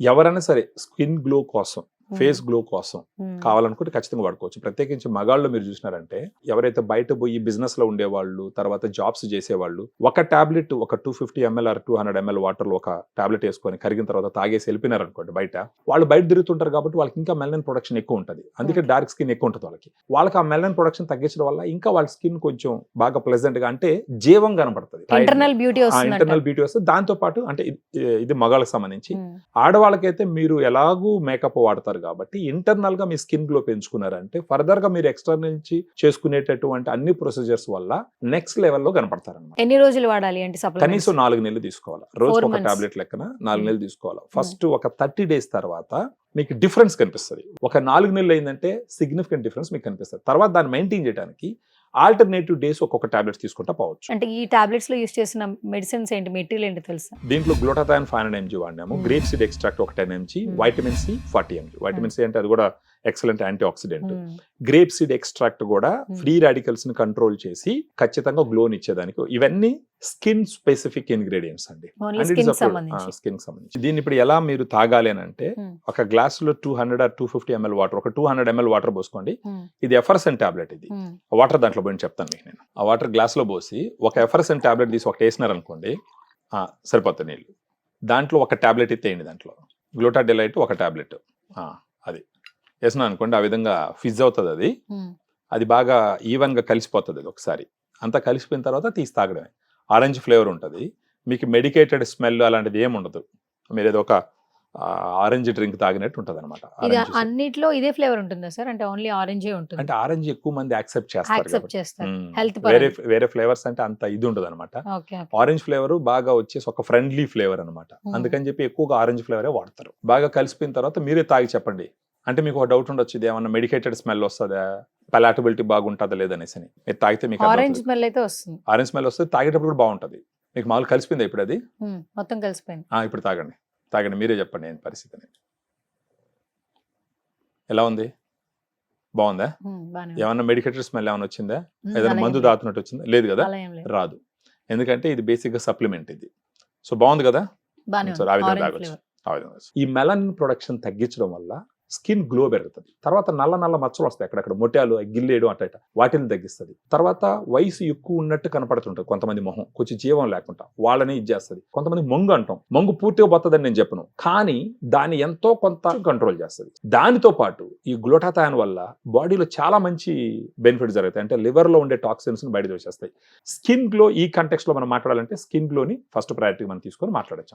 ఎవరైనా సరే skin glow కోసం, ఫేస్ గ్లో కోసం ఉమ్. కావాలనుకుంటే ఖచ్చితంగా వాడుకోవచ్చు. ప్రత్యేకించి మగాళ్ళు మీరు చూసినారంటే ఎవరైతే బయట పోయి బిజినెస్ లో ఉండేవాళ్ళు, తర్వాత జాబ్స్ చేసేవాళ్ళు ఒక టాబ్లెట్, ఒక 250 ml ఆర్ 200 ml వాటర్ లో ఒక టాబ్లెట్ వేసుకొని కరిగిన తర్వాత తాగేసి వెళ్ళిపోయినారు అనుకోండి బయట, వాళ్ళు బయట తిరుగుతుంటారు కాబట్టి వాళ్ళకి ఇంకా మెలనిన్ ప్రొడక్షన్ ఎక్కువ ఉంటుంది. అందుకే Okay. డార్క్ స్కిన్ ఎక్కువ ఉంటుంది వాళ్ళకి ఆ మెలనిన్ ప్రొడక్షన్ తగ్గించడం వల్ల ఇంకా వాళ్ళ స్కిన్ కొంచెం బాగా ప్లెజెంట్ గా, అంటే జీవం కనపడుతుంది. ఇంటర్నల్ బ్యూటీ వస్తుంది ఇంటర్నల్ బ్యూటీ వస్తుంది. దాంతో పాటు అంటే ఇది మగాళ్ళకి సంబంధించి, ఆడవాళ్ళకైతే మీరు ఎలాగూ మేకప్ వాడతారు కాబట్టి ఇంటర్నల్ గా మీ స్కిన్ గ్లో పెంచుకున్నారంటే ఫర్దర్ గా మీరు ఎక్స్టర్నల్ నుంచి చేసుకునేటటువంటి అన్ని ప్రొసీజర్స్ వల్ల నెక్స్ట్ లెవెల్లో కనపడతారన్నమాట. ఎన్ని రోజులు వాడాలి అంటే కనీసం 4 నెలలు తీసుకోవాలి. రోజు 4 ఒక months. టాబ్లెట్ లెక్కన 4 Hmm. నెలలు తీసుకోవాలి. ఫస్ట్ ఒక 30 days తర్వాత మీకు డిఫరెన్స్ కనిపిస్తుంది. ఒక 4 నెలలు అయిందంటే సిగ్నిఫికెంట్ డిఫరెన్స్ మీకు కనిపిస్తుంది. తర్వాత దాన్ని మెయింటైన్ చేయడానికి ఆల్టర్నేటివ్ డేస్ ఒక్కొక్క టాబ్లెట్స్ తీసుకుంటా పోవచ్చు. అంటే ఈ టాబ్లెట్స్ లో యూస్ చేసిన మెడిసిన్స్ ఏంటి, మెటీరియల్ ఏంటి తెలుసా? దీంట్లో గ్లూటాథైన్ 500 mg వాడినాము, గ్రేప్ సీడ్ ఎక్స్ట్రాక్ట్ ఒక 10 mg, vitamin C 40 mg. Vitamin C అంటే అది కూడా excellent antioxidant. Grape seed extract కూడా ఫ్రీ రాడికల్స్ ని కంట్రోల్ చేసి ఖచ్చితంగా గ్లోని ఇచ్చేదానికి. ఇవన్నీ స్కిన్ స్పెసిఫిక్ ఇంగ్రీడియంట్స్ అండి. స్కిన్ సంబంధించి. స్కిన్ సంబంధించి దీన్ని ఇప్పుడు ఎలా మీరు తాగాలి అని అంటే, ఒక గ్లాస్ లో 200 or 250 ml వాటర్, ఒక 200 ml వాటర్ పోసుకోండి. ఇది ఎఫర్సన్ టాబ్లెట్. ఇది వాటర్ దాంట్లో పోయి చెప్తాను మీకు నేను. ఆ వాటర్ గ్లాస్ లో పోసి ఒక ఎఫర్సన్ టాబ్లెట్ తీసి ఒకటి వేసినారు అనుకోండి, సరిపోతుంది నీళ్ళు. దాంట్లో ఒక టాబ్లెట్ ఎత్తేయండి, దాంట్లో గ్లూటాడిలైట్ ఒక టాబ్లెట్ అది వేసినా అనుకోండి, ఆ విధంగా ఫిజ్ అవుతుంది. అది బాగా ఈవెన్ గా కలిసిపోతుంది. అది ఒకసారి అంతా కలిసిపోయిన తర్వాత తీసి తాగడమే. ఆరెంజ్ ఫ్లేవర్ ఉంటుంది. మీకు మెడికేటెడ్ స్మెల్ అలాంటిది ఏమి ఉండదు. మీరు ఏదో ఒక ఆరెంజ్ డ్రింక్ తాగినట్టు ఉంటుంది అనమాట. అన్నిట్లో ఇదే ఫ్లేవర్ ఉంటుందా సార్? అంటే ఓన్లీ ఆరెంజ్ ఉంటుంది? అంటే ఆరెంజ్ ఎక్కువ మంది యాక్సెప్ట్ చేస్తారు. హెల్త్ వేరే ఫ్లేవర్స్ అంటే అంత ఇది ఉండదు అనమాట. ఆరెంజ్ ఫ్లేవర్ బాగా వచ్చేసి ఒక ఫ్రెండ్లీ ఫ్లేవర్ అనమాట. అందుకని చెప్పి ఎక్కువగా ఆరెంజ్ ఫ్లేవరే వాడతారు. బాగా కలిసిపోయిన తర్వాత మీరే తాగి చెప్పండి. అంటే మీకు ఒక డౌట్ ఉండొచ్చు, ఇది ఏమన్నా మెడికేటెడ్ స్మెల్ వస్తుందా, పలాటబిలిటీ బాగుంటుందా లేదనేసి. మీరు తాగితే మీకు ఆరెంజ్ స్మెల్ అయితే వస్తుంది. ఆరెంజ్ స్మెల్ వస్తుంది, తాగేటప్పుడు కూడా బాగుంటుంది. మీకు మామూలు కలిసిపోయింది ఇప్పుడు అది మొత్తం కలిసిపోయింది. ఇప్పుడు తాగండి, తాగండి, మీరే చెప్పండి ఏంటి పరిస్థితి అనేది. ఎలా ఉంది? బాగుందా? ఏమన్నా మెడికేటెడ్ స్మెల్ ఏమైనా వచ్చిందా? ఏదైనా మందు దాతున్నట్టు వచ్చిందా? లేదు కదా, రాదు. ఎందుకంటే ఇది బేసిక్ గా సప్లిమెంట్ ఇది. సో బాగుంది కదా. ఆ విధంగా తాగొచ్చు. ఈ మెలనిన్ ప్రొడక్షన్ తగ్గించడం వల్ల స్కిన్ గ్లో పెరుగుతుంది. తర్వాత నల్ల నల్ల మచ్చలు వస్తాయి అక్కడక్కడ, మొట్యాలు, గిల్లేయడం అట్ట, వాటిని తగ్గిస్తుంది. తర్వాత వయసు ఎక్కువ ఉన్నట్టు కనపడుతుంటుంది కొంతమంది మొహం, కొంచెం జీవం లేకుండా, వాళ్ళని ఇది చేస్తుంది. కొంతమంది మొంగు అంటాం, మొంగు పూర్తిగా పోతుందని నేను చెప్పను, కానీ దాన్ని ఎంతో కొంత కంట్రోల్ చేస్తుంది. దానితో పాటు ఈ గ్లూటాథైన్ వల్ల బాడీలో చాలా మంచి బెనిఫిట్స్ జరుగుతాయి. అంటే లివర్ లో ఉండే టాక్సిన్స్ బయట వచ్చేస్తాయి. స్కిన్ గ్లో ఈ కంటెక్స్ట్ లో మనం మాట్లాడాలంటే స్కిన్ గ్లోని ఫస్ట్ ప్రయారిటీ మనం తీసుకొని మాట్లాడచ్చు.